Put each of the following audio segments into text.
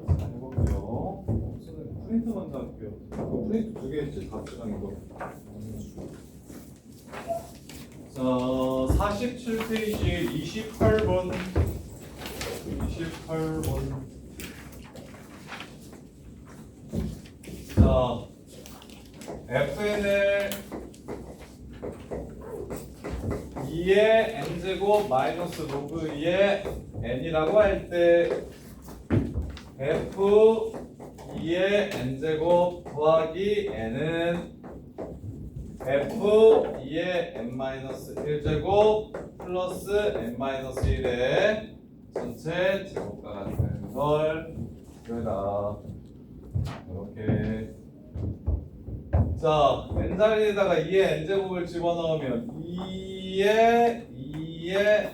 자, 해볼게요. 우선은 프린트 먼저 할게요. 프린트 두 개 했지? 다 들어간 이거. 자, 47페이지 28번. 28번. 자, fn을 2의 n제곱 마이너스 로그 2의 n이라고 할 때 f 2의 n제곱 더하기 n은 f 2의 n-1제곱 플러스 n-1의 전체 제곱과 같은 걸 여기다 이렇게. 자, n자리에다가 2의 n제곱을 집어넣으면 2의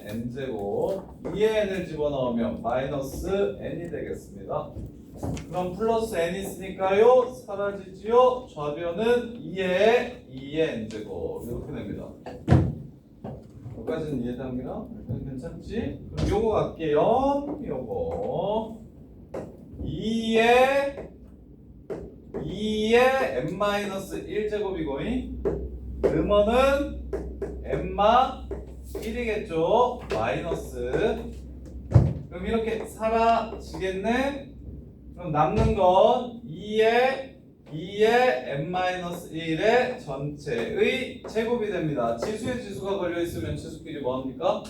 n제곱 2의 n을 집어넣으면 마이너스 n이 되겠습니다. 그럼 플러스 n 있으니까요 사라지지요. 좌변은 2의 n제곱 이렇게 됩니다. 여기까지는 이해됩니다? 괜찮지? 그럼 요거 갈게요. 요거 2의 n-1제곱이고잉 음원은 n-1이겠죠. 마이너스. 그럼 이렇게 사라지겠네. 그럼 남는 건 2의 n-1의 전체의 제곱이 됩니다. 지수에 지수가 걸려있으면 지수끼리 뭐합니까?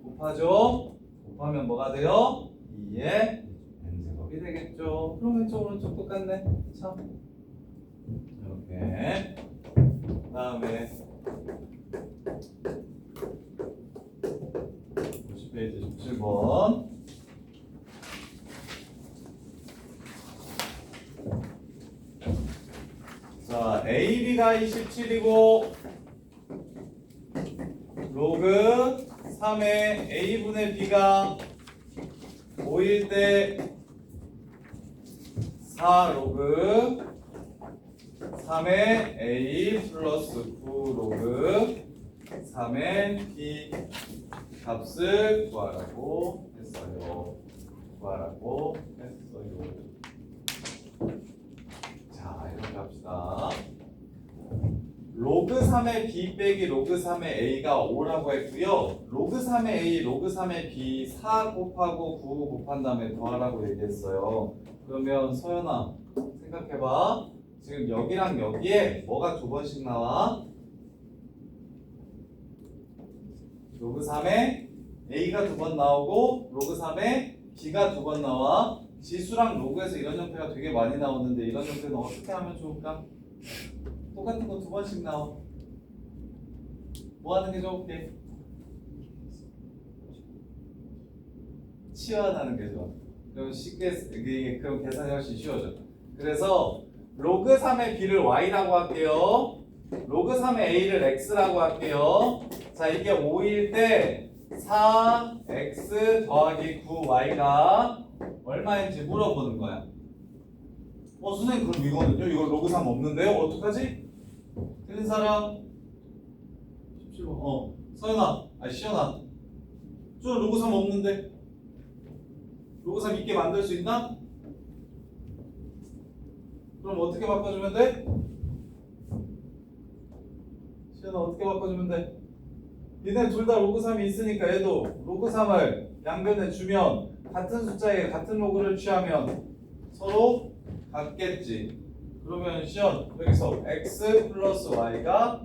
곱하죠. 곱하면 뭐가 돼요? 2의 n제곱이 되겠죠. 그럼 왼쪽 오른쪽 똑같네. 참 이렇게. 그 다음에 50페이지 17번. 자, AB가 27이고 로그 3의 A분의 B가 5일 때 4 로그 3의 A 플러스 9 로그 3의 B 값을 구하라고 했어요. 자, 이렇게 합시다. 로그 3의 B 빼기 로그 3의 A가 5라고 했고요. 로그 3의 A, 로그 3의 B 4 곱하고 9 곱한 다음에 더하라고 얘기했어요. 그러면 서연아 생각해봐. 지금 여기랑 여기에 뭐가 두 번씩 나와? 로그 3의 A가 두 번 나오고 로그 3의 B가 두 번 나와. 지수랑 로그에서 이런 형태가 되게 많이 나오는데 이런 형태는 어떻게 하면 좋을까? 똑같은 거 두 번씩 나와. 뭐 하는 게 좋을게? 치환하는 게 좋아. 그럼 쉽게 그럼 계산이 훨씬 쉬워져. 그래서 로그 3의 b를 y라고 할게요. 로그 3의 a를 x라고 할게요. 자, 이게 5일 때 4x 더하기 9y가 얼마인지 물어보는 거야. 선생님 그럼 이거는요? 이거 로그 3 없는데요? 어떡하지? 틀린 사람? 17번. 서연아, 시연아. 저 로그 3 없는데? 로그 3 있게 만들 수 있나? 그럼 어떻게 바꿔주면 돼? 시연아 어떻게 바꿔주면 돼? 얘네 둘 다 로그 3이 있으니까 얘도 로그 3을 양변에 주면 같은 숫자에 같은 로그를 취하면 서로 같겠지. 그러면 시연 여기서 x 플러스 y가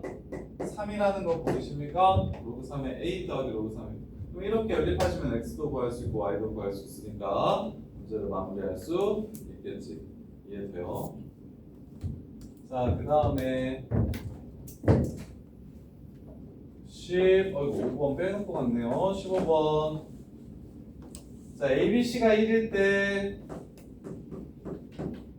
3이라는 거 보이십니까? 로그 3의 a 더하기 로그 3의. 그럼 이렇게 연립하시면 x도 구할 수 있고 y도 구할 수 있으니까 문제를 마무리할 수 있겠지. 이해돼요? 자, 그 다음에 5번 빼놓고 갔네요. 15번. 자, ABC가 1일 때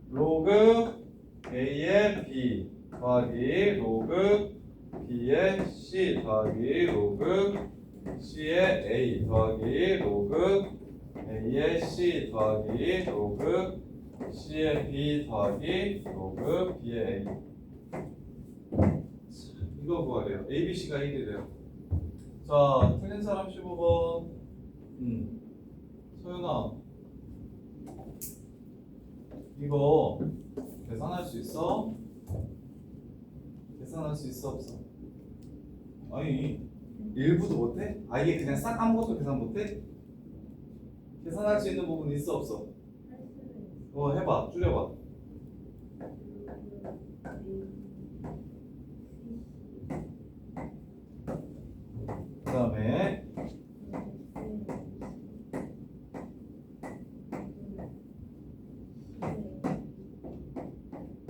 로그 A의 B 더하기 로그 B의 C 더하기 로그 C의 A 더하기 로그 A의 C 더하기 로그 C의 B 더하기 로그 B의 A. 이거 구하래요. ABC가 1이래요. 자, 틀린 사람 15번. 소연아, 이거 계산할 수 있어? 계산할 수 있어 없어? 아니, 일부도 못해? 아예 그냥 싹 아무것도 계산 못해? 계산할 수 있는 부분 있어 없어? 해봐, 줄여봐. 그 다음에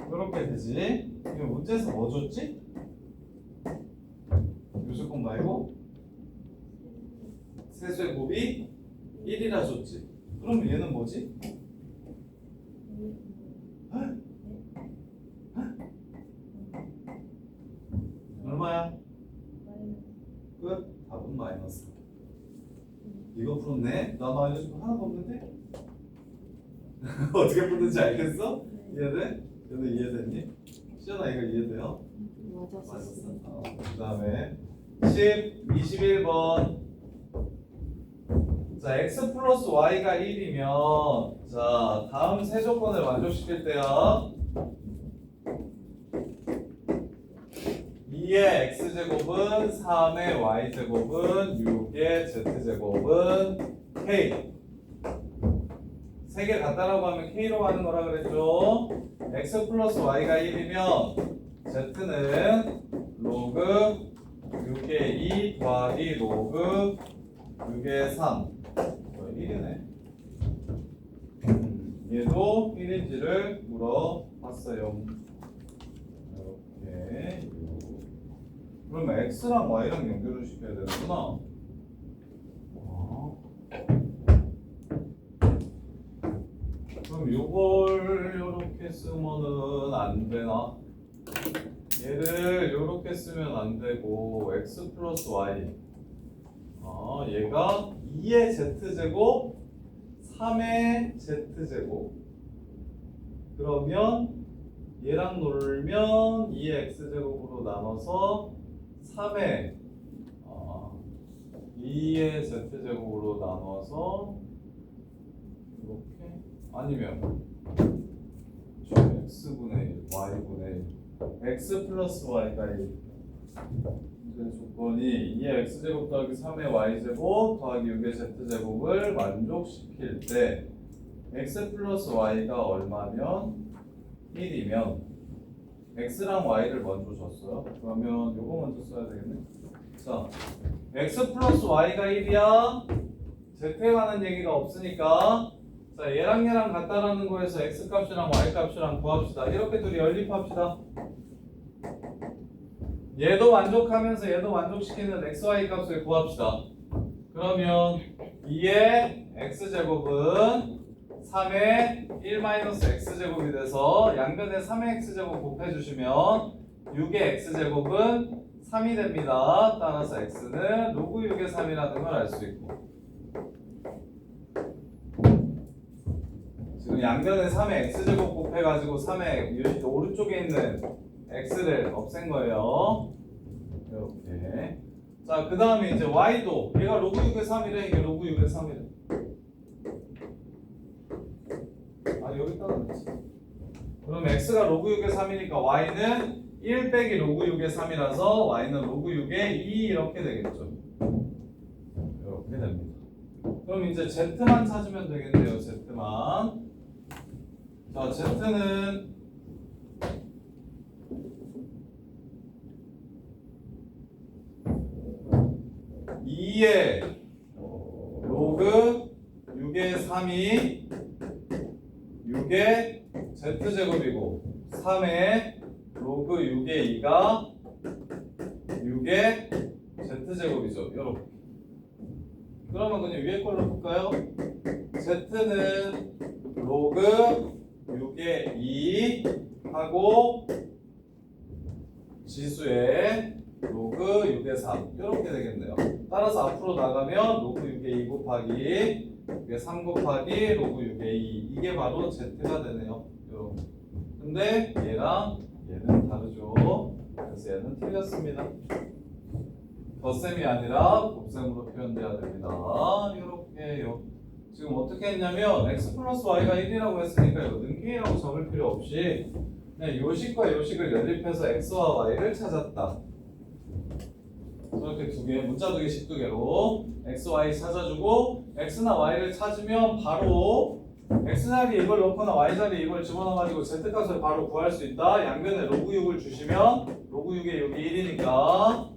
이렇게 되지. 이거 문제에서 뭐 줬지? 요수공 말고 세수의 곱이 1이라 줬지. 그럼 얘는 뭐지? 얼마야? 끝? 답은 마이너스. 이거 풀었네? 나도 알려준 거 하나도 없는데? 어떻게 풀는지 알겠어? 이해돼? 얘도 이해됐니? 시연아 이거 이해돼요? 맞았어. 그 다음에 21번. 자, x 플러스 y가 1이면 자, 다음 세 조건을 만족시킬 때요. 2의 x제곱은 3의 y제곱은 6의 z제곱은 k. 세 개 같다라고 하면 k로 하는 거라 그랬죠. x 플러스 y가 1이면 z는 로그 6의 2 더하기 로그 6의 3. 1이네. 얘도 1인지를 물어봤어요. 이렇게. 그러면 x랑 y랑 연결을 시켜야 되는구나. 그럼 이걸 이렇게 쓰면은 안 되나? 얘를 이렇게 쓰면 안 되고 x 플러스 y. 얘가 2의 z제곱 3의 z제곱. 그러면 얘랑 놀면 2의 x제곱으로 나눠서 3의 2의 z제곱으로 나눠서 이렇게. 아니면 x분의 1, y분의 1 x 플러스 y가 1. 이제 조건이 2의 x제곱 더하기 3의 y제곱 더하기 6의 z제곱을 만족시킬 때 x 플러스 y가 얼마면 1이면 x랑 y를 먼저 줬어요. 그러면 요거 먼저 써야 되겠네. 자, x 플러스 y가 1이야. z에 관한 얘기가 없으니까 자, 얘랑 얘랑 같다라는 거에서 x 값이랑 y 값이랑 구합시다. 이렇게 둘이 연립합시다. 얘도 만족하면서 얘도 만족시키는 x, y 값을 구합시다. 그러면 2의 x제곱은 3의 1-x제곱이 돼서 양변에 3의 x제곱 곱해주시면 6의 x제곱은 3이 됩니다. 따라서 x는 로그 6의 3이라는 걸 알 수 있고, 지금 양변에 3의 x제곱 곱해가지고 3의 오른쪽에 있는 x를 없앤 거예요. 이렇게. 자, 그 다음에 이제 y도 얘가 로그 6의 3이래. 이게 로그 6의 3이래. 여기다가 넣지. 그럼 x가 로그 6의 3이니까 y는 1 빼기 로그 6의 3이라서 y는 로그 6의 2 이렇게 되겠죠. 이렇게 됩니다. 그럼 이제 z만 찾으면 되겠네요. z만. 자, z는 2의 로그 6의 3이 6의 z제곱이고 3의 로그 6의 2가 6의 z제곱이죠. 이렇게. 그러면 그냥 위에 걸로 볼까요? z는 로그 6의 2 하고 지수의 로그 6의 3 이렇게 되겠네요. 따라서 앞으로 나가면 로그 6의 2 곱하기 6의 3 곱하기 로그 6의 2 이게 바로 z가 되네요. 근데 얘랑 얘는 다르죠. 그래서 얘는 틀렸습니다. 덧셈이 아니라 곱셈으로 표현돼야 됩니다. 이렇게요. 지금 어떻게 했냐면 x 플러스 y가 1이라고 했으니까 이거 능계라고 적을 필요 없이 그냥 요식과 요식을 연립해서 x와 y를 찾았다. 이렇게 두 개, 문자 두 개씩 두 개로 x, y 찾아주고 x나 y를 찾으면 바로 x 자리에 이걸 넣거나 y 자리에 이걸 집어넣어가지고 z 값을 바로 구할 수 있다. 양변에 로그 6을 주시면 로그 6에 여기 1이니까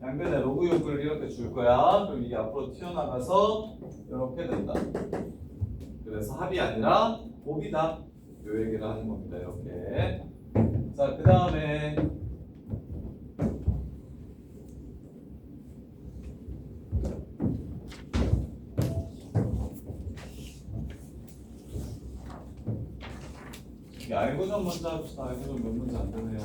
양변에 로그 6을 이렇게 줄 거야. 그럼 이게 앞으로 튀어나가서 이렇게 된다. 그래서 합이 아니라 곱이다. 요 얘기를 하는 겁니다. 이렇게. 자, 그 다음에 알고전 먼저 합시다. 알고전 몇 문제 안 되네요.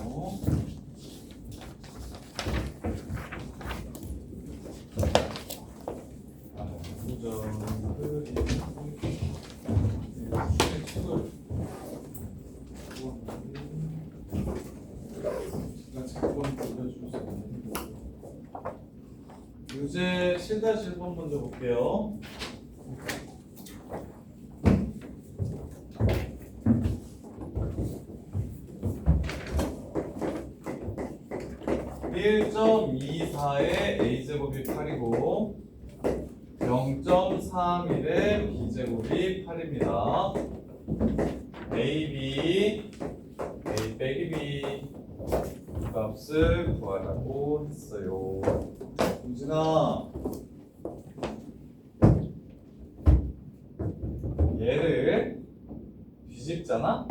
유제 7-1번 먼저 볼게요. (1.24의 a제곱이 8이고) 0.31의 b제곱이 8입니다. ab, a 빼기 b 값을 구하라고 했어요. 공진아, 얘를 뒤집잖아?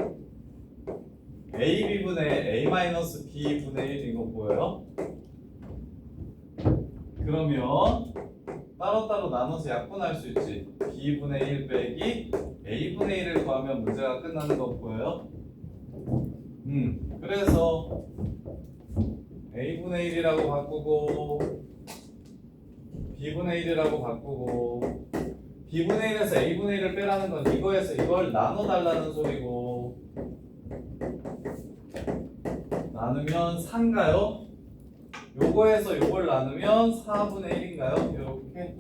ab분의 a-b분의 1 이거 보여요? 그러면 따로따로 나눠서 약분할 수 있지. b분의 1 빼기 a분의 1을 구하면 문제가 끝나는 거 보여요? 그래서 a분의 1이라고 바꾸고 b분의 1이라고 바꾸고 b분의 1에서 a분의 1을 빼라는 건 이거에서 이걸 나눠달라는 소리고 나누면 4인가요? 요거에서 요걸 나누면 4분의 1인가요? 이렇게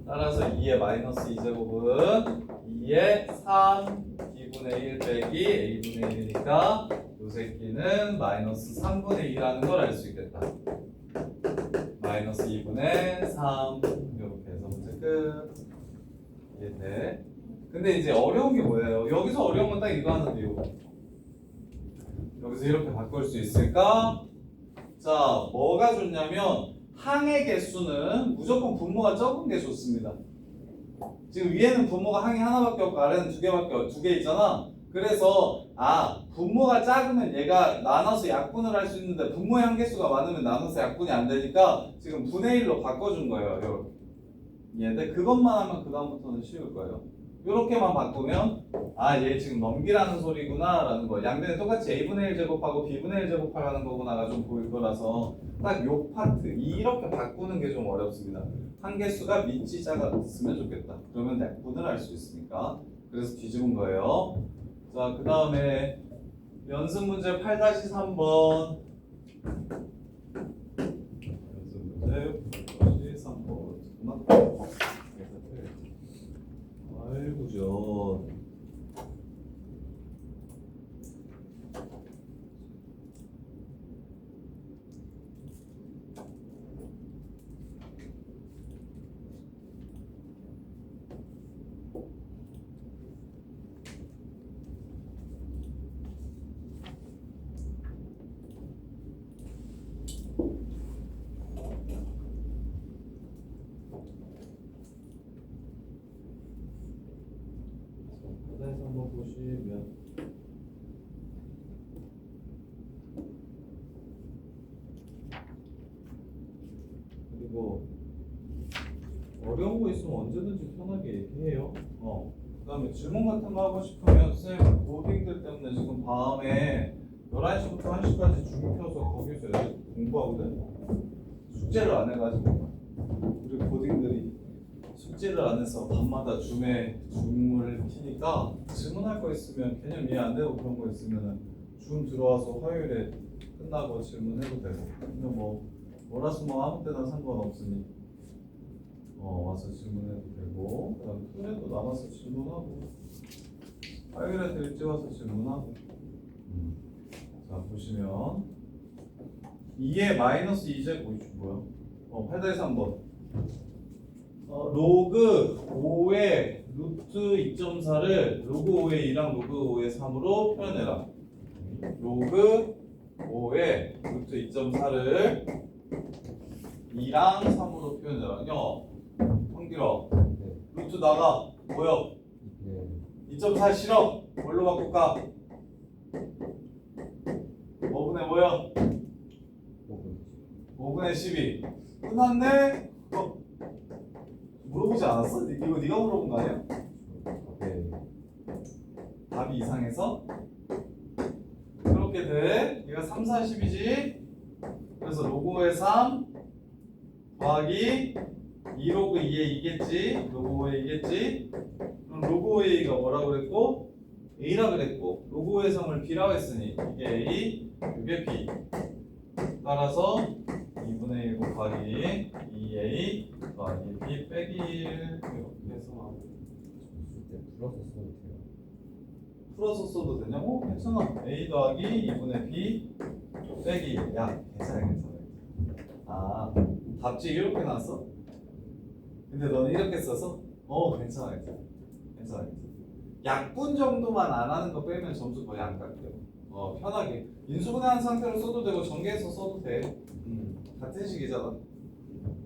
따라서 2의 마이너스 2제곱은 2의 3 b분의 1 빼기 a분의 1이니까 요 새끼는 마이너스 3분의 2라는 걸 알 수 있겠다. 마이너스 2분의 3 이렇게 해서 문제 끝. 이해돼? 근데 이제 어려운 게 뭐예요? 여기서 어려운 건 딱 이거 하는데요. 여기서 이렇게 바꿀 수 있을까? 자, 뭐가 좋냐면 항의 개수는 무조건 분모가 적은 게 좋습니다. 지금 위에는 분모가 항이 하나밖에 없고 아래는 두 개 있잖아. 그래서 분모가 작으면 얘가 나눠서 약분을 할 수 있는데 분모의 한 개수가 많으면 나눠서 약분이 안 되니까 지금 분의 1로 바꿔준 거예요. 이렇게. 근데 그것만 하면 그 다음부터는 쉬울 거예요. 이렇게만 바꾸면 얘 지금 넘기라는 소리구나 라는 거. 양변에 똑같이 a분의 1 제곱하고 b분의 1 제곱하라는 거구나가 좀 보일 거라서 딱 요 파트 이렇게 바꾸는 게 좀 어렵습니다. 한 개수가 밑이 작았으면 좋겠다. 그러면 약분을 할 수 있으니까. 그래서 뒤집은 거예요. 자, 그 다음에 연습 문제 8-3번. 연습 문제 8-3번. 잠깐만. 아이고죠. 바다에서 한번 보시면 그리고 어려운 거 있으면 언제든지 편하게 얘기해요. 그 다음에 질문 같은 거 하고 싶으면 쌤 고딩들 때문에 지금 밤에 11시부터 1시까지 줌 켜서 거기서 애들 공부하거든. 숙제를 안 해가지고 우리 고딩들이 숙제를 안 해서 밤마다 줌을 키니까 질문할 거 있으면 개념 이해 안 되고 그런 거 있으면 줌 들어와서 화요일에 끝나고 질문해도 되고. 근데 뭐 월화수목 아무 때나 상관없으니 와서 질문해도 되고. 그다음 토요일도 남아서 질문하고. 화요일에 일찍 와서 질문하고. 자 보시면 2의 마이너스 2제곱 뭐야? 8-3번. 로그 5의 루트 2.4를 로그 5의 2랑 로그 5의 3으로 표현해라. 로그 5의 루트 2.4를 2랑 3으로 표현해라. 황길아, 루트 나가. 뭐야? 2.4 싫어. 뭘로 바꿀까? 5분의 뭐야? 5분의 12. 끝났네? 물어보지 않았어? 이거 네가 물어본 거 아니야? 네. 답이 이상해서? 그렇게 돼. 얘가 3, 40이지? 그래서 로그의 3 더하기 2 로그 2의 2겠지? 로그 5의 2겠지? 그럼 로그 5의 2가 뭐라고 그랬고? A라 그랬고 로그 5의 3을 B라고 했으니 이게 A, 이게 B. 따라서 2분의 1 곱하기 2A 더하기 B 빼기 1 이렇게 해서 풀어서 써도 돼요. 풀어서 써도 되냐고? 괜찮아. A 더하기 2분의 B 빼기 1. 야 괜찮아. 아 답지 이렇게 나왔어? 근데 너는 이렇게 써서? 괜찮아. 약분 정도만 안 하는 거 빼면 점수 거의 안 깎여. 편하게 인수분해한 상태로 써도 되고 전개해서 써도 돼. 같은 식이잖아.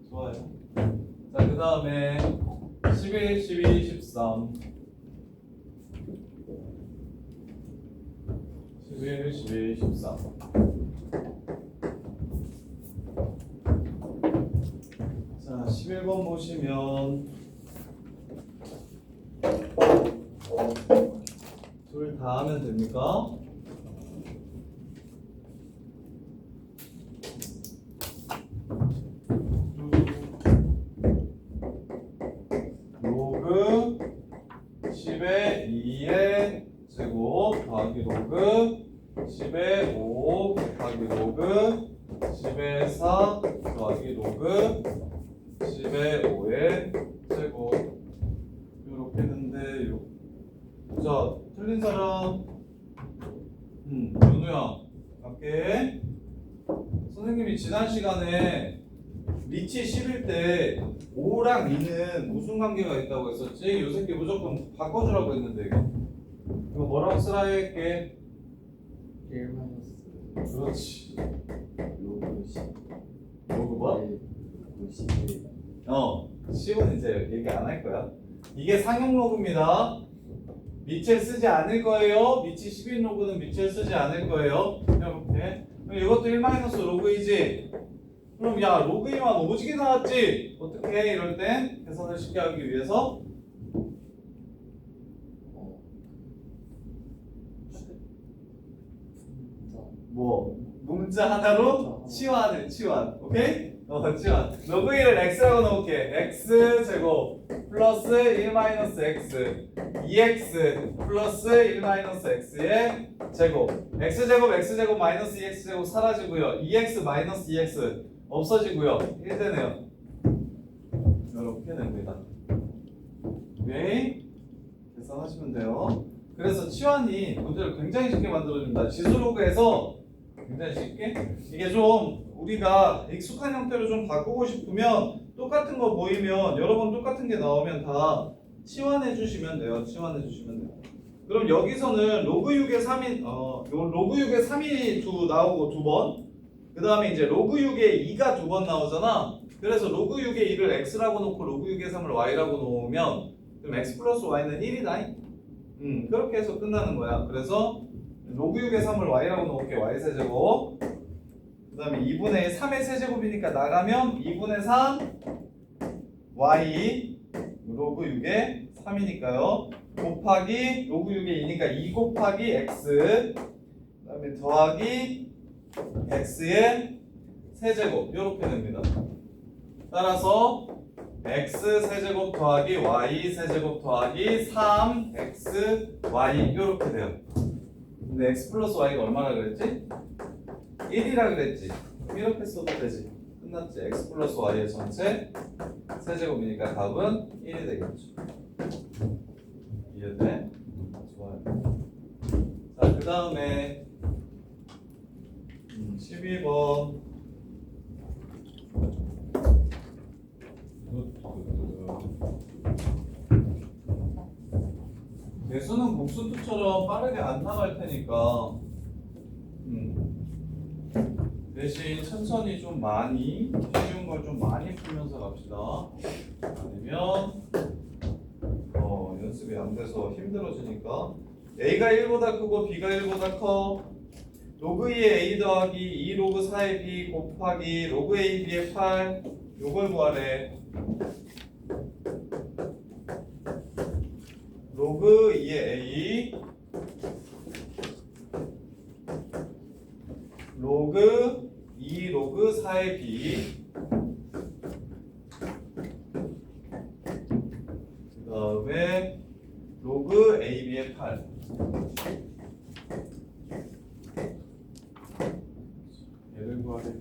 좋아요. 자, 그 다음에 11, 12, 13 11, 12, 13 자, 11번 보시면 둘 다 하면 됩니까? 로그 10의 2의 제곱 더하기 로그 10의 5 곱하기 로그 10의 4 더하기 로그 10의 5의 제곱 이렇게 했는데 자 틀린 사람 윤우야 갈게. 선생님이 지난 시간에 리치 10일 때 5랑 2는 무슨 관계가 있다고 했었지? 요 새끼 무조건 바꿔주라고 했는데 이거 뭐라고 쓰라 할게? 1 마이너스 그렇지. 로그 10. 로그 뭐? 로그 10을 10은 이제 얘기 안 할 거야. 이게 상용 로그입니다. 미첼 쓰지 않을 거예요. 미치 10인 로그는 미첼 쓰지 않을 거예요. 이렇게. 그럼 이것도 1 마이너스 로그이지? 그럼 야 로그 2만 오지게 나왔지? 어떻게 해? 이럴 땐 계산을 쉽게 하기 위해서 뭐 문자 하나로 치환을 치환. 오케이? 치환. 로그 1을 x라고 넣을게. x 제곱 플러스 1 마이너스 x 2x 플러스 1 마이너스 x의 제곱 x 제곱 마이너스 2x 제곱 사라지고요. 2x 마이너스 2x 없어지고요. 1되네요. 이렇게 됩니다. 오케이? 계산하시면 돼요. 그래서 치환이 문제를 굉장히 쉽게 만들어줍니다. 지수로그에서 굉장히 쉽게 이게 좀 우리가 익숙한 형태로 좀 바꾸고 싶으면 똑같은 거 보이면 여러 번 똑같은 게 나오면 다 치환해 주시면 돼요. 그럼 여기서는 로그 6의 3이 로그 6의 3이 나오고 두 번. 그 다음에 이제 로그 6의 2가 두 번 나오잖아. 그래서 로그 6의 2를 x라고 놓고 로그 6의 3을 y라고 놓으면 그럼 x 플러스 y는 1이다. 그렇게 해서 끝나는 거야. 그래서 로그 6의 3을 y라고 놓을게. y 세제곱. 그 다음에 2분의 3의 세제곱이니까 나가면 2분의 3 y 로그 6의 3이니까요. 곱하기 로그 6의 2니까 2 곱하기 x 그 다음에 더하기 x의 세제곱 이렇게 됩니다. 따라서 x 세제곱 더하기 y 세제곱 더하기 3x y 이렇게 돼요. 근데 x 플러스 y가 얼마나 그랬지? 1이라 그랬지. 이렇게 써도 되지. 끝났지. x 플러스 y의 전체 세제곱이니까 답은 1이 되겠죠. 이해돼? 좋아요. 자, 그 다음에 12번. 개수는 복수투처럼 빠르게 안 나갈 테니까 대신 천천히 좀 많이 쉬운 걸 좀 많이 풀면서 갑시다. 아니면 연습이 안 돼서 힘들어지니까 A가 1보다 크고 B가 1보다 커. 로그 2의 A 더하기 2 로그 4의 B 곱하기 로그 A B의 8 요걸 구하래. 로그 2의 A 로그 2 로그 4의 B 그 다음에 로그 AB의 8 얘를 구하래.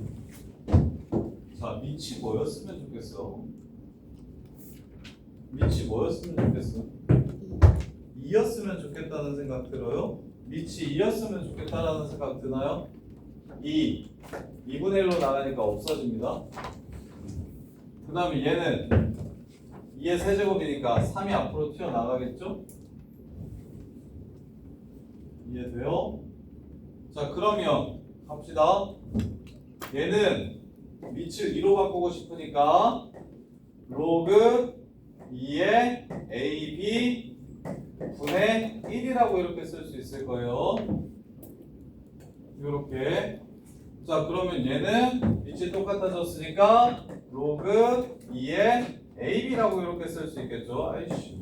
자, 밑이 뭐였으면 좋겠어? 밑이 뭐였으면 좋겠어? 2였으면 좋겠다는 생각 들어요? 밑이 2였으면 좋겠다라는 생각 드나요? 2 2분의 1로 나가니까 없어집니다. 그 다음에 얘는 2의 세제곱이니까 3이 앞으로 튀어나가겠죠? 이해돼요? 자, 그러면 갑시다. 얘는 밑을 2로 바꾸고 싶으니까 로그 2의 AB 분의 1이라고 이렇게 쓸 수 있을 거예요. 이렇게. 자, 그러면 얘는 밑이 똑같아졌으니까 로그 2의 AB라고 이렇게 쓸 수 있겠죠. 아이씨,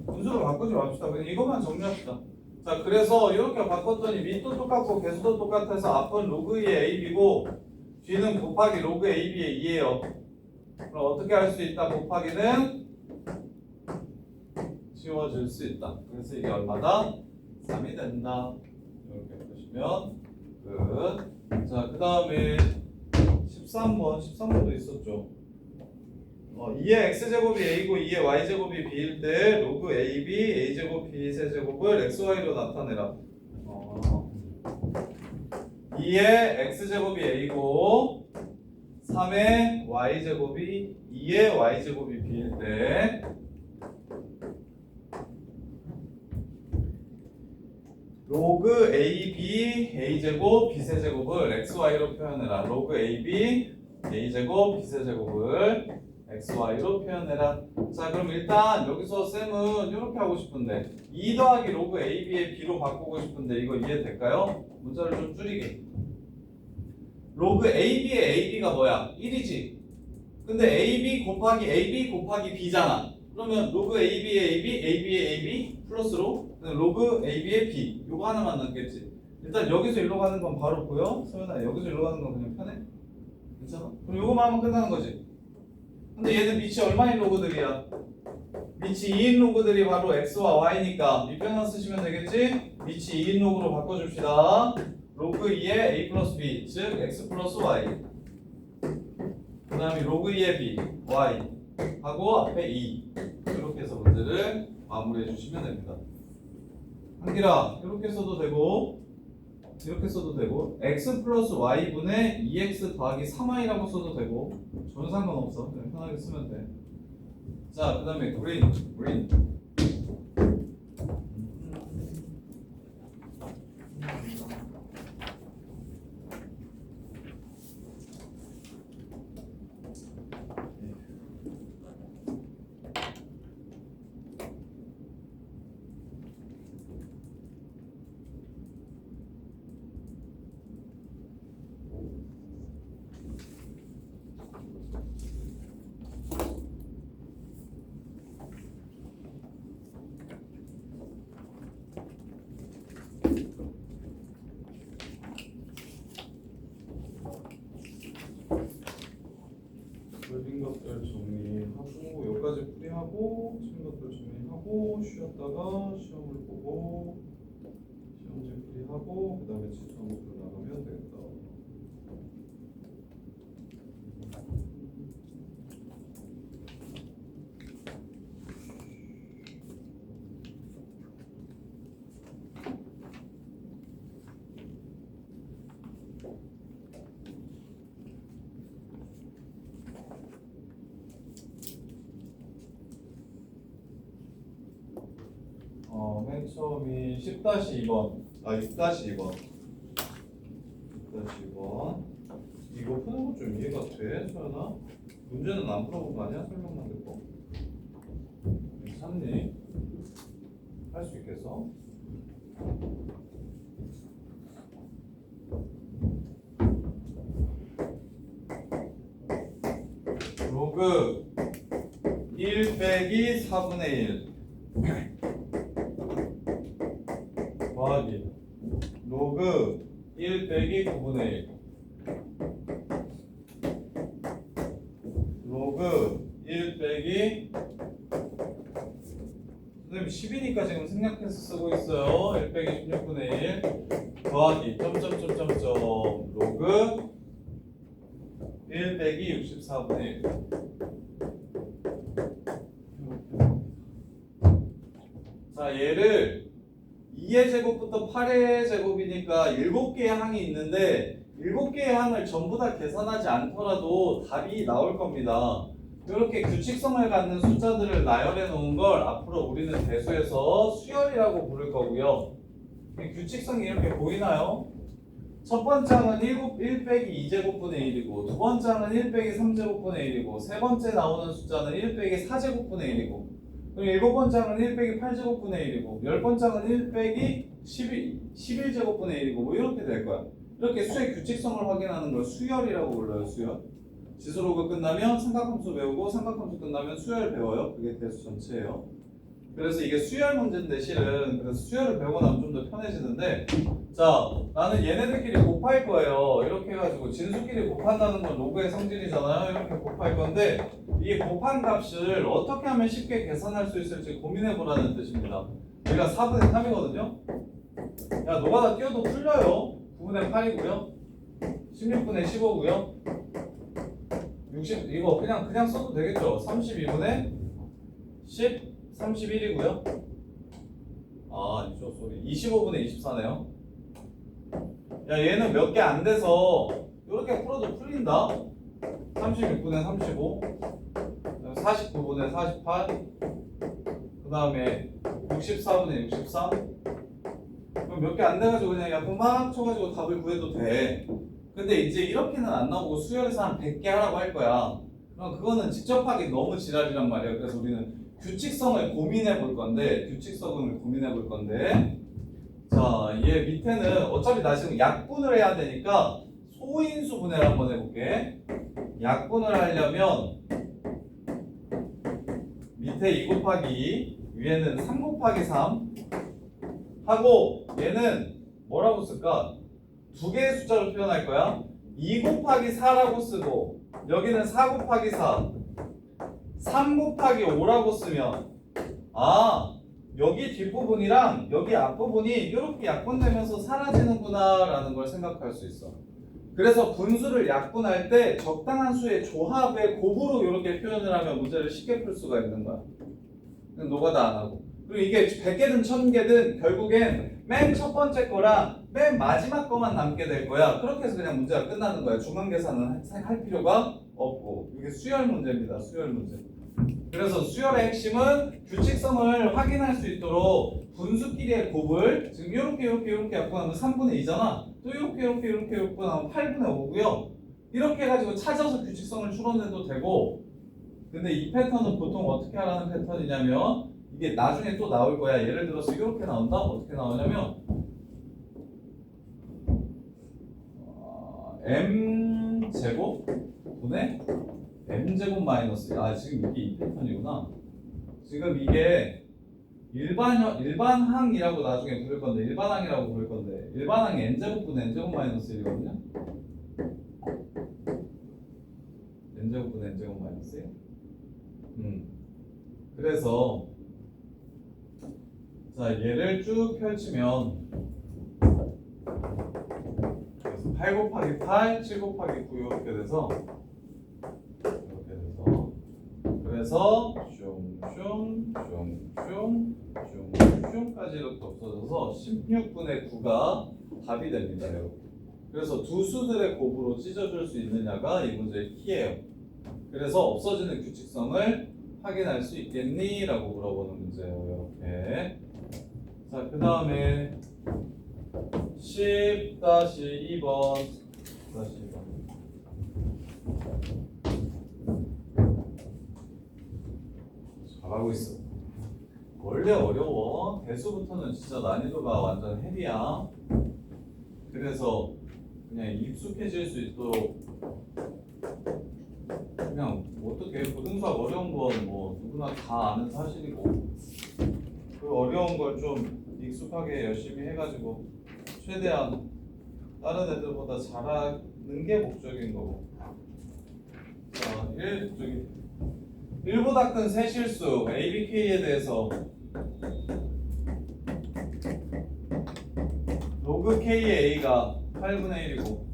분수로 바꾸지 맙시다. 그냥 이것만 정리합시다. 자, 그래서 이렇게 바꿨더니 밑도 똑같고 개수도 똑같아서 앞은 로그 2의 AB고 뒤는 곱하기 로그 AB의 2예요. 그럼 어떻게 할 수 있다? 곱하기는 지워질 수 있다. 그래서 이게 얼마다? 3이 된다. 이렇게 보시면 끝. 자, 그 다음에 13번도 있었죠. 2의 x제곱이 a고 2의 y제곱이 b일 때 로그 ab a제곱 b 세제곱을 xy로 나타내라. 2의 x제곱이 a고 3의 y제곱이 2의 y제곱이 b일 때 로그 AB a제곱 b세제곱을 xy로 표현해라. 로그 AB a제곱 b세제곱을 xy로 표현해라. 자, 그럼 일단 여기서 쌤은 이렇게 하고 싶은데 2 더하기 로그 AB의 b로 바꾸고 싶은데 이거 이해될까요? 문자를 좀 줄이게. 로그 AB의 AB가 뭐야? 1이지. 근데 AB 곱하기 b잖아. 그러면 로그 AB의 AB의 AB 플러스로 로그 AB의 B 요거 하나만 남겠지. 일단 여기서 일로 가는 건 바로 보여? 소연아, 여기서 일로 가는 건 그냥 편해? 괜찮아? 그럼 요거만 하면 끝나는 거지. 근데 얘는 밑이 얼마인 로그들이야? 밑이 2인 로그들이 바로 x와 y니까 밑변환 쓰시면 되겠지? 밑이 2인 로그로 바꿔줍시다. 로그 2의 a 플러스 b 즉 x 플러스 y 그 다음에 로그 2의 b y 하고 앞에 2 이렇게 해서 문제를 마무리해 주시면 됩니다. 한기라 이렇게 써도 되고 이렇게 써도 되고 x 플러스 y분의 2x 더하기 3y라고 써도 되고 전혀 상관없어. 그냥 편하게 쓰면 돼. 자, 그 다음에 green 틀린 것들 정리하고 여기까지 풀이하고 틀린 것들 정리하고 쉬었다가 시험을 보고 시험지 풀이하고 그 다음에 집중목표 나가면 되겠다. 맨 처음이 10-2번. 6-2번. 6-2번. 이거 푸는 거 좀 이해가 돼, 소연아? 문제는 안 풀어본 거 아니야? 설명만 듣고. 괜찮니? 할 수 있겠어? 로그 1 빼기 4분의 1 더하기 로그 1 빼기 9분의 1 로그 1 빼기 선생님 10이니까 지금 생략해서 쓰고 있어요. 1 빼기 16분의 1 더하기 점점점점점 로그 1 빼기 64분의 1 자, 얘를 2의 제곱부터 8의 제곱이니까 7개의 항이 있는데 7개의 항을 전부 다 계산하지 않더라도 답이 나올 겁니다. 이렇게 규칙성을 갖는 숫자들을 나열해 놓은 걸 앞으로 우리는 대수에서 수열이라고 부를 거고요. 이 규칙성이 이렇게 보이나요? 첫 번째 항은 1 빼기 2제곱분의 1이고 두 번째 항은 1 빼기 3제곱분의 1이고 세 번째 나오는 숫자는 1 빼기 4제곱분의 1이고 그리고 일곱 번째 항은 1 빼기 8제곱분의 1이고 열 번째 항은 1 빼기 11제곱분의 1이고 뭐 이렇게 될 거야. 이렇게 수의 규칙성을 확인하는 걸 수열이라고 불러요. 수열. 지수로그 끝나면 삼각함수 배우고 삼각함수 끝나면 수열 배워요. 그게 대수 전체예요. 그래서 이게 수열 문제인데 실은 그래서 수열을 배우고 나면 좀 더 편해지는데 자 나는 얘네들끼리 곱할 거예요. 이렇게 해가지고 진수끼리 곱한다는 건 로그의 성질이잖아요. 이렇게 곱할 건데 이 곱한 값을 어떻게 하면 쉽게 계산할 수 있을지 고민해 보라는 뜻입니다. 여기가 4분의 3이거든요. 야 노가다 띄워도 풀려요. 9분의 8이고요. 16분의 15고요. 60 이거 그냥 써도 되겠죠. 32분의 10 31이고요. 아, 아니죠. 소리. 25분의 24네요. 야, 얘는 몇 개 안 돼서 이렇게 풀어도 풀린다. 36분의 35, 49분의 48, 그 다음에 64분의 63. 그럼 몇 개 안 돼가지고 그냥 약분 막 쳐가지고 답을 구해도 돼. 근데 이제 이렇게는 안 나오고 수열에서 한 100개 하라고 할 거야. 그럼 그거는 직접 하기 너무 지랄이란 말이야. 그래서 우리는 규칙성을 고민해 볼 건데, 자, 얘 밑에는 어차피 나 지금 약분을 해야 되니까 소인수 분해를 한번 해볼게. 약분을 하려면 밑에 2 곱하기 2, 위에는 3 곱하기 3 하고 얘는 뭐라고 쓸까? 두 개의 숫자로 표현할 거야. 2 곱하기 4라고 쓰고 여기는 4 곱하기 4 3 곱하기 5라고 쓰면 여기 뒷부분이랑 여기 앞부분이 이렇게 약분되면서 사라지는구나 라는 걸 생각할 수 있어. 그래서 분수를 약분할 때 적당한 수의 조합의 곱으로 이렇게 표현을 하면 문제를 쉽게 풀 수가 있는 거야. 노가다 안 하고. 그리고 이게 100개든 1000개든 결국엔 맨 첫 번째 거랑 맨 마지막 거만 남게 될 거야. 그렇게 해서 그냥 문제가 끝나는 거야. 중간 계산은 할 필요가 없고. 이게 수열 문제입니다. 수열 문제. 그래서 수열의 핵심은 규칙성을 확인할 수 있도록 분수끼리의 곱을 지금 이렇게 약분하면 3분의 2잖아. 또 이렇게 약분하면 8분의 5고요. 이렇게 해가지고 찾아서 규칙성을 추론해도 되고. 근데 이 패턴은 보통 어떻게 하라는 패턴이냐면 이게 나중에 또 나올 거야. 예를 들어서 이렇게 나온다. 어떻게 나오냐면 m 제곱 분의 m 제곱 마이너스 지금 이게 이 패턴이구나. 지금 이게 일반항이라고 나중에 부를 건데 일반항이라고 부를 건데 일반항이 n 제곱 분의 n 제곱 마이너스 1이거든요. n 제곱 분의 n 제곱 마이너스 1. 그래서 자 얘를 쭉 펼치면 8 곱하기 8, 7 곱하기 9 이렇게 돼서 그래서 슝까지 이렇게 없어져서 16분의 9가 답이 됩니다. 여러분. 그래서 두 수들의 곱으로 찢어줄 수 있느냐가 이 문제의 키예요. 그래서 없어지는 규칙성을 확인할 수 있겠니? 라고 물어보는 문제예요. 이렇게 자, 그 다음에 10-2번. 10-2번. 잘하고 있어. 원래 어려워. 대수부터는 진짜 난이도가 완전 헤비야. 그래서 그냥 익숙해질 수 있도록 그냥 어떻게 고등수학 어려운 건 뭐 누구나 다 아는 사실이고 그 어려운 걸 좀 익숙하게 열심히 해가지고 최대한 다른 애들보다 잘하는 게 목적인 거고. 자, 1보다 큰 세 실수 ABK에 대해서 로그 K의 A가 8분의 1이고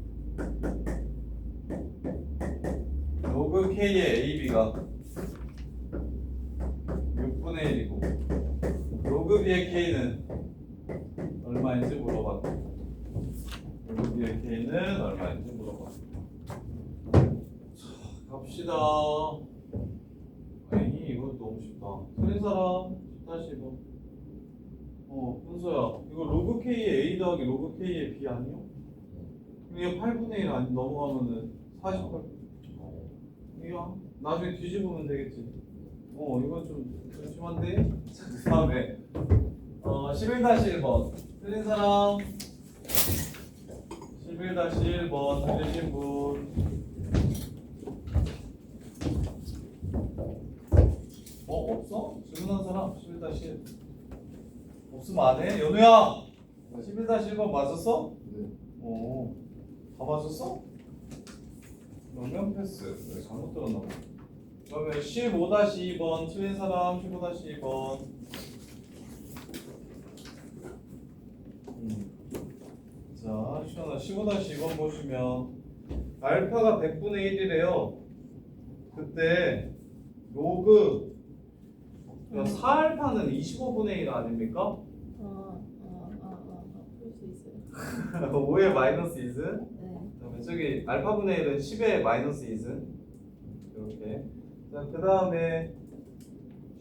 로그 K의 AB가 6분의 1이고 로그 B의 K는 얼마인지 물어봤고 로그 B의 K는 얼마인지 물어봤고. 자, 갑시다. 에이, 이거 너무 쉽다. 틀린 사람 10-2번. 훈서야, 이거 로그 K의 A 더하기 로그 K의 B 아니요? 이게 8분의 1 아니 넘어가면은 48. 이거 나중에 뒤집으면 되겠지. 이건 좀 심한데? 자, 그 다음에 11-1번 틀린 사람 11-1번 틀리신 분. 없어? 질문한 사람 11-1 없으면 안 해? 연우야 11-1번 맞았어? 네. 다 맞았어? 그러면 패스. 왜 잘못 들었나 봐. 그러면 15-2번 틀린 사람 15-2번. 자, 시원아 15-2번 보시면 알파가 100분의 1이래요. 그때 로그 4알파는 25분의 1 아닙니까? 볼 수 있어요. 5의 마이너스 2은? 네. 그다음에 저기 알파분의 1은 10의 마이너스 2은? 이렇게. 자, 그 다음에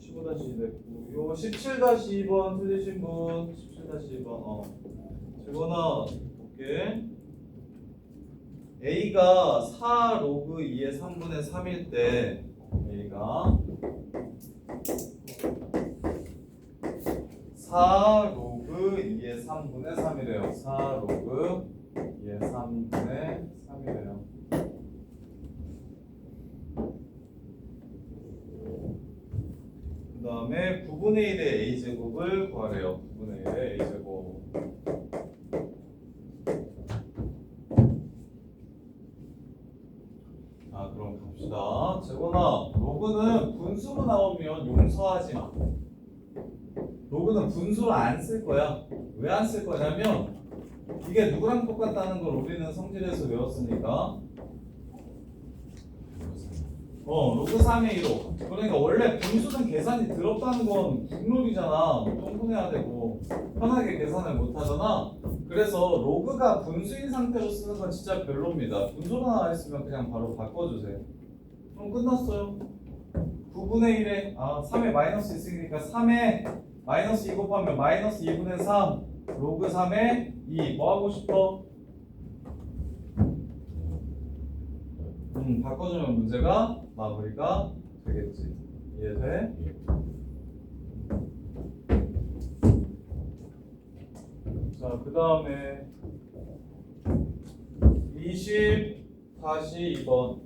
15-2 됐고 요거 17-2번 틀리신 분 17-2번 재건아 볼게. A가 4 로그 2의 3분의 3일 때 A가 4 로그 2의 3분의 3이래요. 4 로그 2의 3분의 3이래요. 그 다음에 9분의 1의 a제곱을 구하래요. 9분의 1의 a제곱. 자, 그럼 갑시다. 재건아, 로그는 분수로 나오면 용서하지 마. 로그는 분수를 안 쓸 거야. 왜 안 쓸 거냐면 이게 누구랑 똑같다는 걸 우리는 성질에서 외웠으니까. 로그 3의 1호. 그러니까 원래 분수는 계산이 더럽다는 건 국룰이잖아. 통분해야 되고 편하게 계산을 못 하잖아. 그래서 로그가 분수인 상태로 쓰는 건 진짜 별로입니다. 분수로 나와 있으면 그냥 바로 바꿔주세요. 그럼 끝났어요. 9분의 1에 3에 마이너스 있으니까 3에 마이너스 2 곱하면 마이너스 2분의 3 로그 3에 2 뭐 하고 싶어? 바꿔주면 문제가 마무리가 되겠지. 이해돼? 자, 그 다음에 20-2번.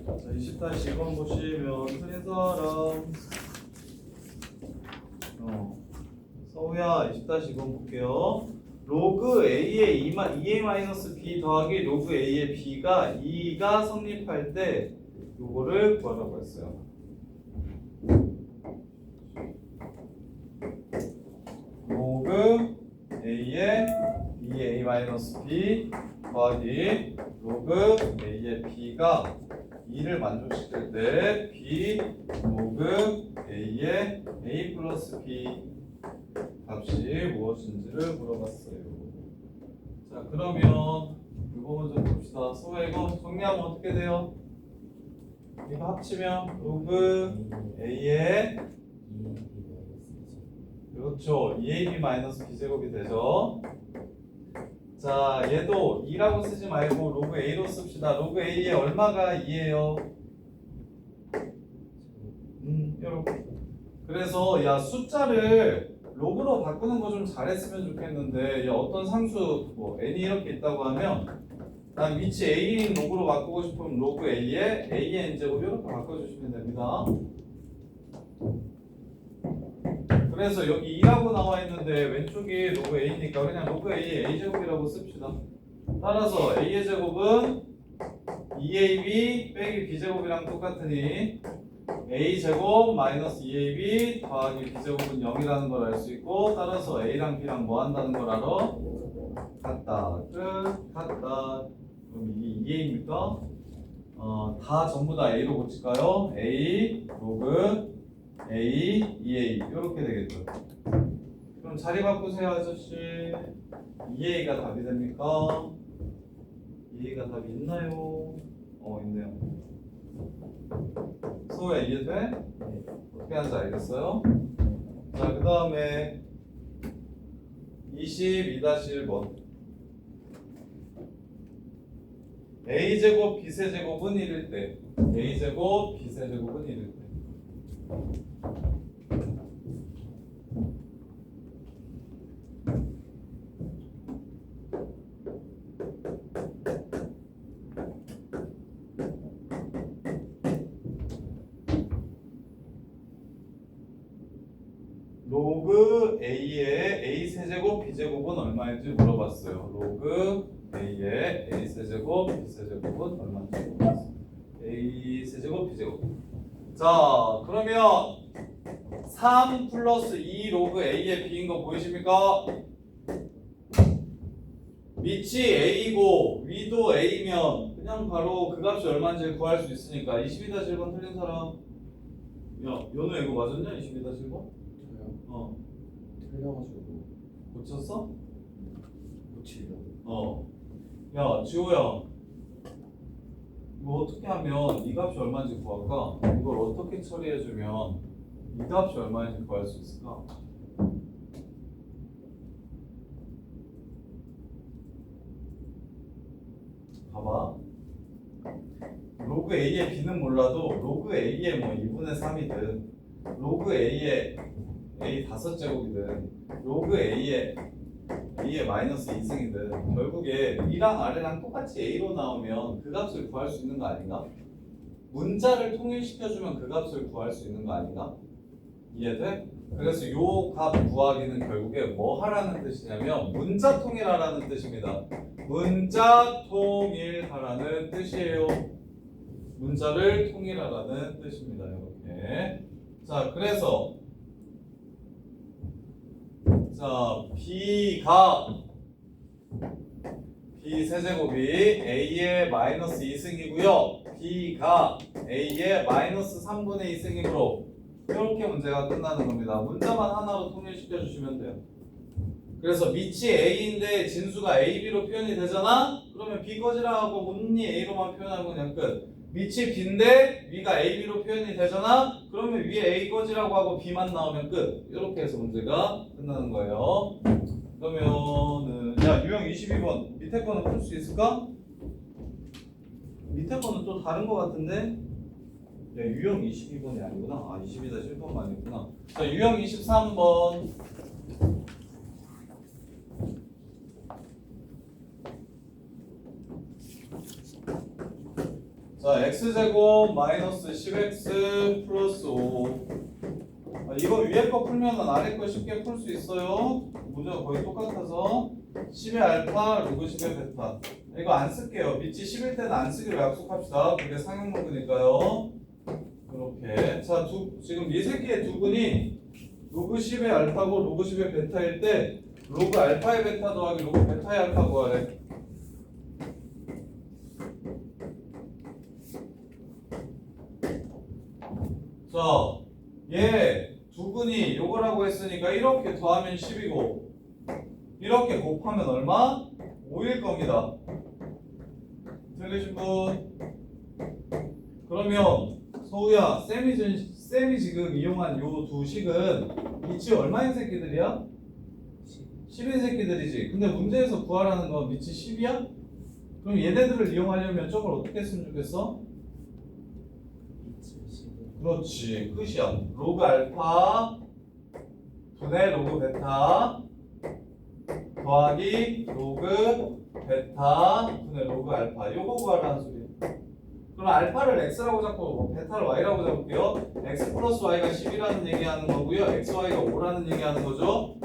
자, 20-2번 보시면 틀린 사람 서우야 20-2번 볼게요. 로그 A의 2A 마이너스 B 더하기 로그 A의 B가 2가 성립할 때 요거를 구하라고 했어요. 로그 A의 2A 마이너스 B 더하기 로그 A의 B가 2를 만족시킬 때 B 로그 A의 A 플러스 B 값이 무엇인지를 물어봤어요. 자, 그러면 이거 먼저 봅시다. 소아 이거 정리하면 어떻게 돼요? 이거 합치면 로그 A의 그렇죠. 2ab 마이너스 b제곱이 되죠. 자, 얘도 2라고 쓰지 말고 로그 a로 씁시다. 로그 a의 얼마가 2예요? 요렇게. 그래서 야, 숫자를 로그로 바꾸는 거 좀 잘했으면 좋겠는데, 야, 어떤 상수 뭐 n이 이렇게 있다고 하면 난 위치 a인 로그로 바꾸고 싶으면 로그 a에 a의 n제곱 이렇게 바꿔주시면 됩니다. 그래서 여기 2라고 나와 있는데 왼쪽이 로그 a니까 그냥 로그 a의 a제곱이라고 씁시다. 따라서 a의 제곱은 2ab 빼기 b제곱이랑 똑같으니 a제곱 마이너스 2ab 더하기 b제곱은 0이라는 걸 알 수 있고, 따라서 a랑 b랑 뭐 한다는 걸 알아? 같다. 끝. 같다. 그럼 이게 2a입니까? 다 전부 다 a로 고칠까요? a 로그 a 2a 이렇게 되겠죠. 그럼 자리 바꾸세요, 아저씨. 2a가 답이 됩니까? 2a가 답이 있나요? 있네요. 소우야, 이해돼? 네. 어떻게 하는지 알겠어요? 자, 그 다음에 22-1번 a제곱 b세제곱은 1일 때 a제곱 b세제곱은 1일 때 로그 a의 a 세제곱 b제곱은 얼마인지 물어봤어요. 로그 a의 a 세제곱 b세제곱은 얼마인지 물어봤어요. a 세제곱 b제곱. 자, 그러면 3 플러스 2 로그 a의 b인 거 보이십니까? 밑이 a고 위도 a면 그냥 바로 그 값이 얼마인지 구할 수 있으니까 22-1번 틀린 사람. 야, 연우 이거 맞았냐? 22-1번? 저요? 틀려가지고 고쳤어? 고치려고. 야, 지호야. 이거 어떻게 하면 이 값이 얼마인지 구할까? 이걸 어떻게 처리해주면 이 값이 얼마인지 구할 수 있을까? 봐봐. 로그 A의 B는 몰라도 로그 A의 뭐 2분의 3이든 로그 A의 A 5제곱이든 로그 A의 마이너스 2승이든 결국에 위랑 아래랑 똑같이 A로 나오면 그 값을 구할 수 있는 거 아닌가? 문자를 통일시켜주면 그 값을 구할 수 있는 거 아닌가? 이해돼? 그래서 요 값 구하기는 결국에 뭐 하라는 뜻이냐면 문자 통일하라는 뜻입니다. 문자 통일하라는 뜻이에요. 문자를 통일하라는 뜻입니다. 이렇게. 자, 그래서 자, B가 B 세제곱이 A의 마이너스 2승이고요. B가 A의 마이너스 3분의 2승이므로 이렇게 문제가 끝나는 겁니다. 문자만 하나로 통일시켜 주시면 돼요. 그래서 밑이 A인데 진수가 AB로 표현이 되잖아? 그러면 B 꺼지라 하고 온리 A로만 표현하면 그냥 끝. 밑이 B인데 위가 AB로 표현이 되잖아? 그러면 위에 A 꺼지라고 하고 B만 나오면 끝. 이렇게 해서 문제가 끝나는 거예요. 그러면은 야, 유형 22번 밑에 거는 풀 수 있을까? 밑에 거는 또 다른 거 같은데? 야, 유형 22번이 아니구나. 아, 22-1번만 있구나. 자, 유형 23번. 자, x제곱 마이너스 10x 플러스 5. 이거 위에 거 풀면 아래 거 쉽게 풀 수 있어요. 문제가 거의 똑같아서 10의 알파, 로그 10의 베타. 이거 안 쓸게요. 밑이 10일 때는 안 쓰기로 약속합시다. 그게 상용문이니까요. 이렇게. 자, 지금 이 새끼의 두 분이 로그 10의 알파고 로그 10의 베타일 때 로그 알파의 베타 더하기 로그 베타의 알파 구하래. 자, 얘 두 분이 요거라고 했으니까 이렇게 더하면 10이고 이렇게 곱하면 얼마? 5일 겁니다. 틀리신 분? 그러면 소우야, 쌤이 지금 이용한 요 두 식은 밑이 얼마인 새끼들이야? 10인 새끼들이지. 근데 문제에서 구하라는 건 밑이 10이야? 그럼 얘네들을 이용하려면 저걸 어떻게 했으면 좋겠어? 그렇지. 끝이야. 로그 알파 분의 로그 베타 더하기 로그 베타 분의 로그 알파. 요거 구하라는 소리야. 그럼 알파를 x라고 잡고 베타를 y라고 잡을게요. x 플러스 y가 10이라는 얘기하는 거고요. xy가 5라는 얘기하는 거죠.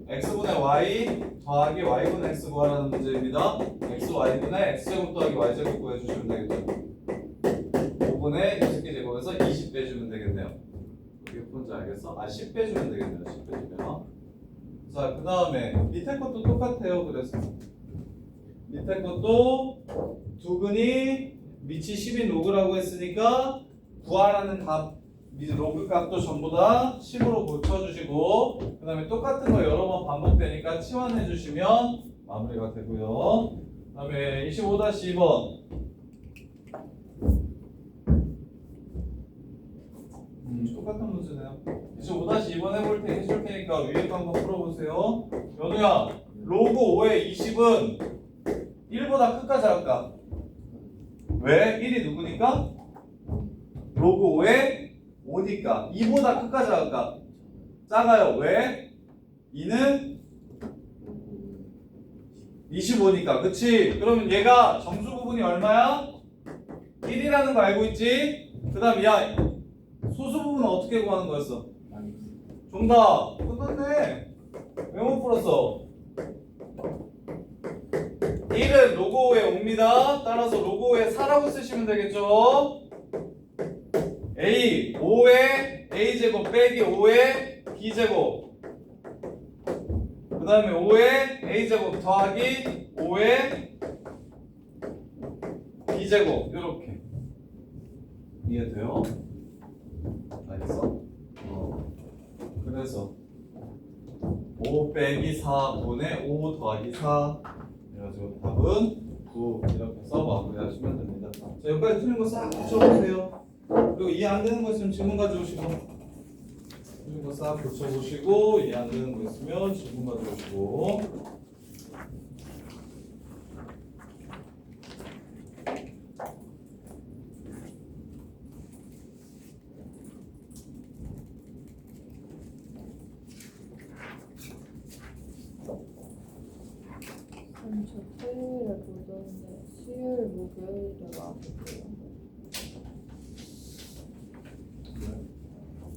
x분의 y 더하기 y분의 x 구하라는 문제입니다. xy분의 x제곱 더하기 y제곱 구해주시면 되겠죠. 5분의 6개 제곱에서 20 빼주면 되겠네요. 이게 뭔지 알겠어? 아, 10 빼주면 되겠네요. 10 빼주면. 자, 그 다음에 밑에 것도 똑같아요. 그래서 밑에 것도 두근이 밑이 10인 로그라고 했으니까 구하라는 값 로그 값도 전부 다 10으로 고쳐주시고 그 다음에 똑같은 거 여러 번 반복되니까 치환해 주시면 마무리가 되고요. 그 다음에 25-2번 똑같은 문제네요. 25-2번 해줄 테니까 위에 거 한번 풀어보세요. 연우야, 로그 5의 20은 1보다 크까 작을까? 왜? 1이 누구니까? 로그 5의 5니까 2보다 크까 작을까? 작아요. 왜? 2는 25니까. 그치? 그러면 얘가 정수 부분이 얼마야? 1이라는 거 알고 있지? 그 다음 야 소수 부분은 어떻게 구하는 거였어? 정답! 끝났네. 왜 못 풀었어? 1은 로그 5의 5입니다. 따라서 로그 5의 4라고 쓰시면 되겠죠? A 5의 A제곱 빼기 5의 B제곱 그 다음에 5의 A제곱 더하기 5의 B제곱 이렇게 이해돼요? 알겠어? 그래서 5 빼기 4분의 5 더하기 4 그래가지고 답은 9 이렇게 해서 마무리하시면 됩니다. 자, 여기까지 틀린 거 싹 붙여보세요. 그리고 이해 안 되는 거 있으면 질문 가져오시고 틀린 거 싹 붙여보시고 이해 안 되는 거 있으면 질문 가져오시고 저 토요일에 보던데 수요일, 목요일에 와볼게요.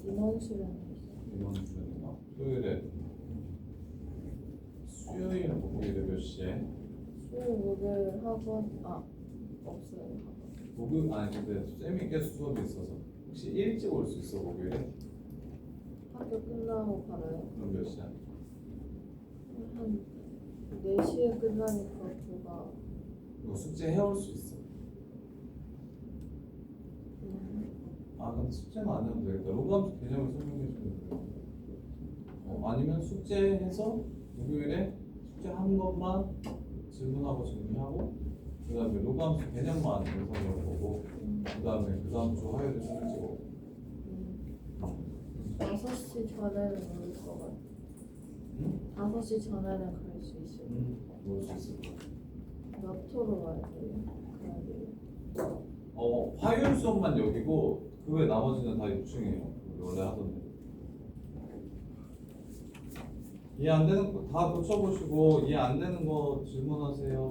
인원수련회 있어요. 이번 주에나 토요일에 수요일 목요일에 몇 시에? 수요일, 목요일 학원 없어요. 목요일 아니 근데 쌤이 계속 수업이 있어서 혹시 일찍 올 수 있어 목요일에? 학교 끝나고 가요. 그럼 몇 시야? 한 4시에 끝나니까 제가 너 숙제 해올 수 있어? 아 근데 숙제는 안 해도 되겠다. 로그함수 개념을 설명해 주면 돼요. 아니면 숙제해서 목요일에 숙제하는 것만 질문하고 정리하고 그 다음에 로그함수 개념만 영상으로 보고 그 다음 주 화요일에 수능 찍고 5시 전에는 올 것 같아요. 응? 5시 전에는 갈 수 있어요. 올 수 있을 거야. 몇 호로 가야 돼요? 가야 돼요? 화요일 수업만 여기고 그 외 나머지는 다 6층이에요. 원래 하던 데. 이해 안 되는 거 다 고쳐보시고 이해 안 되는 거 질문하세요.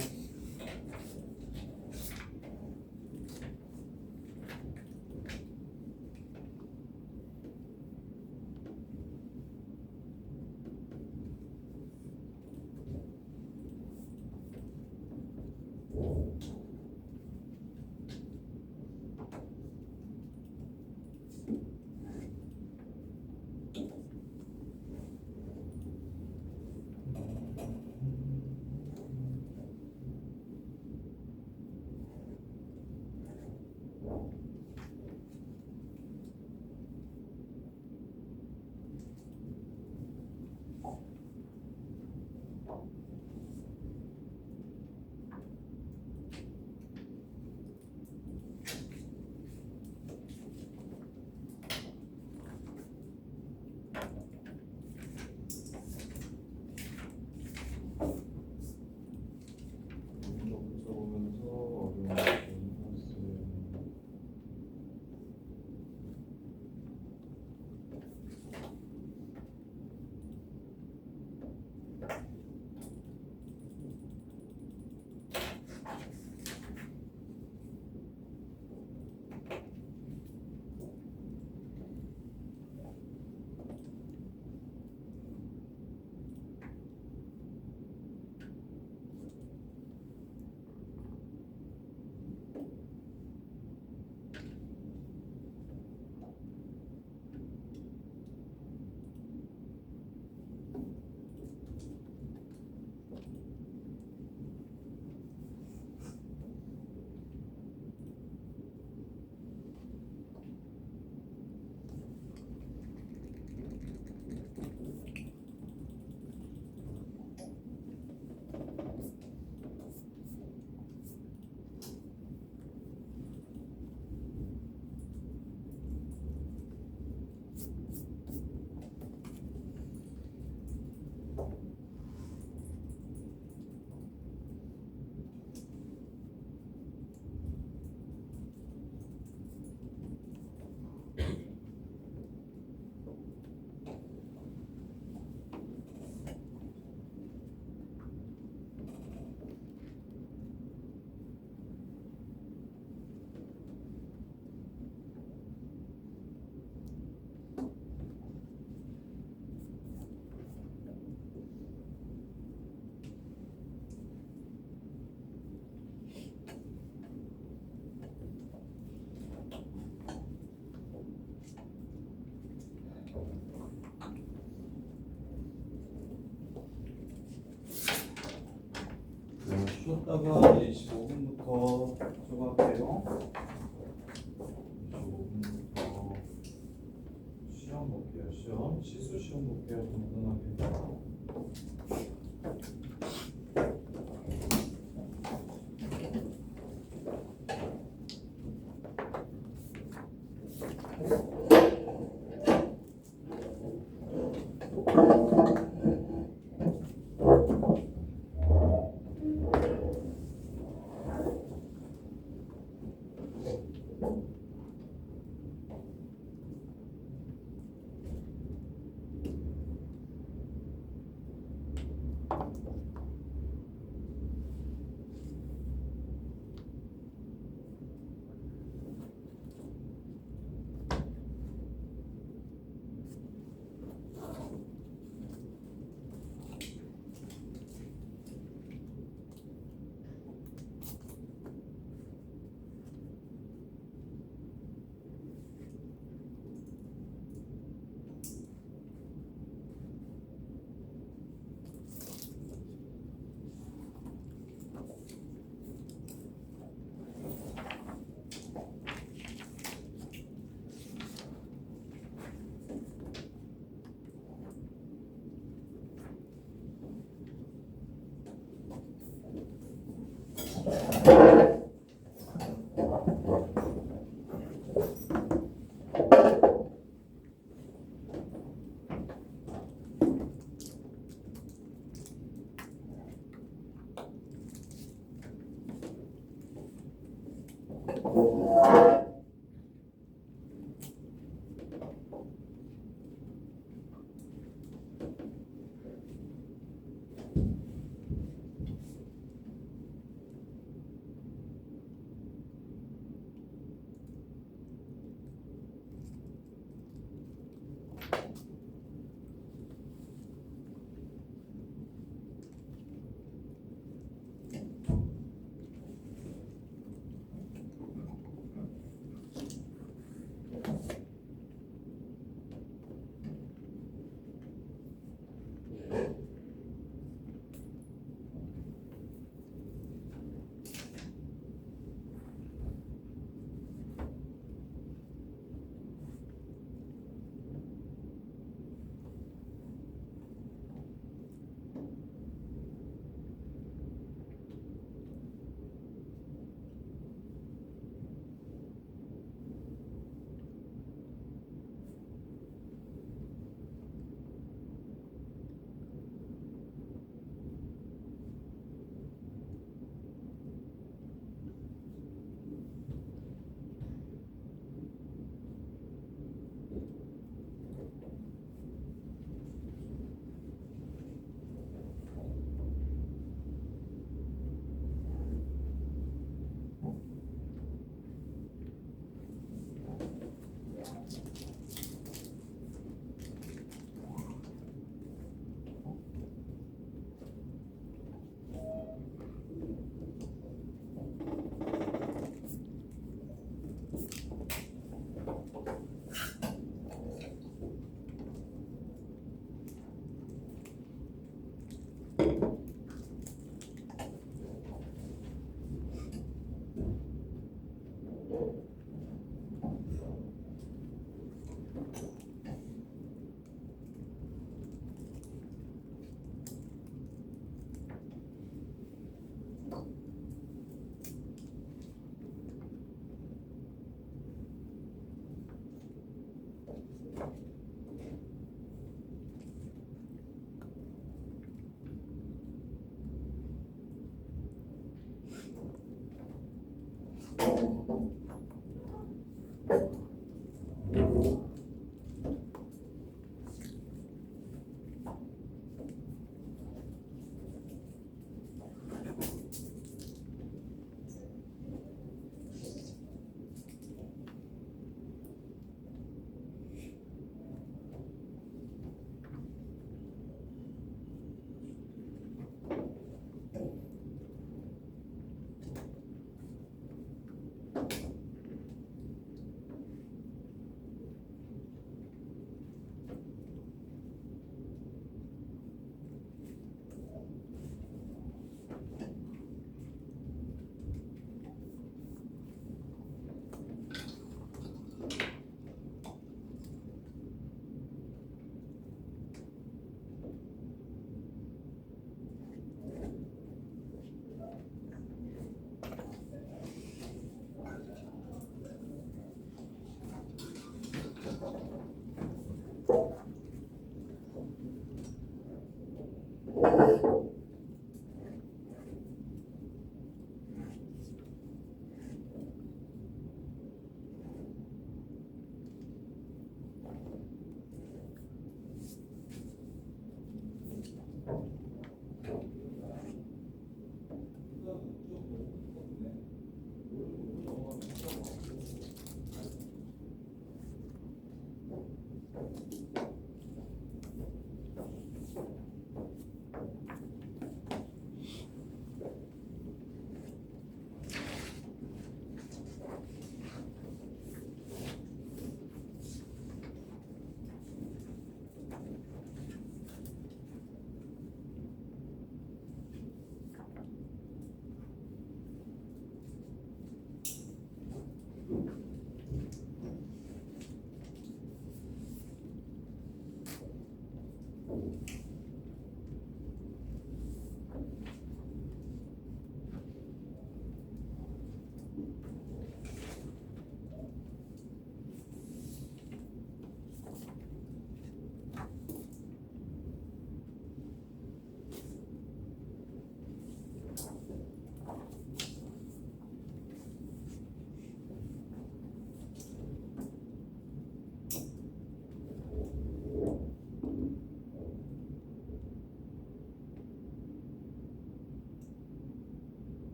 이따가 25분부터 저거 할게요. 25분부터 시험 볼게요. 시험 시수 시험 볼게요. 간단하게.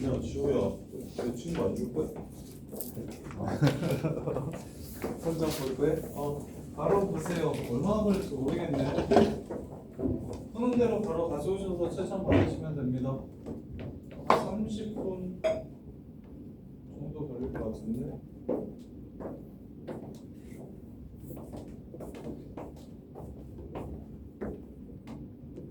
야, 지호야, 내 친구 안 줄 거야? 혼자 볼 거야? 바로 보세요. 얼마나 걸릴지 모르겠네. 푸는 대로 바로 가져오셔서 채점 받으시면 됩니다. 30분 정도 걸릴 것 같은데.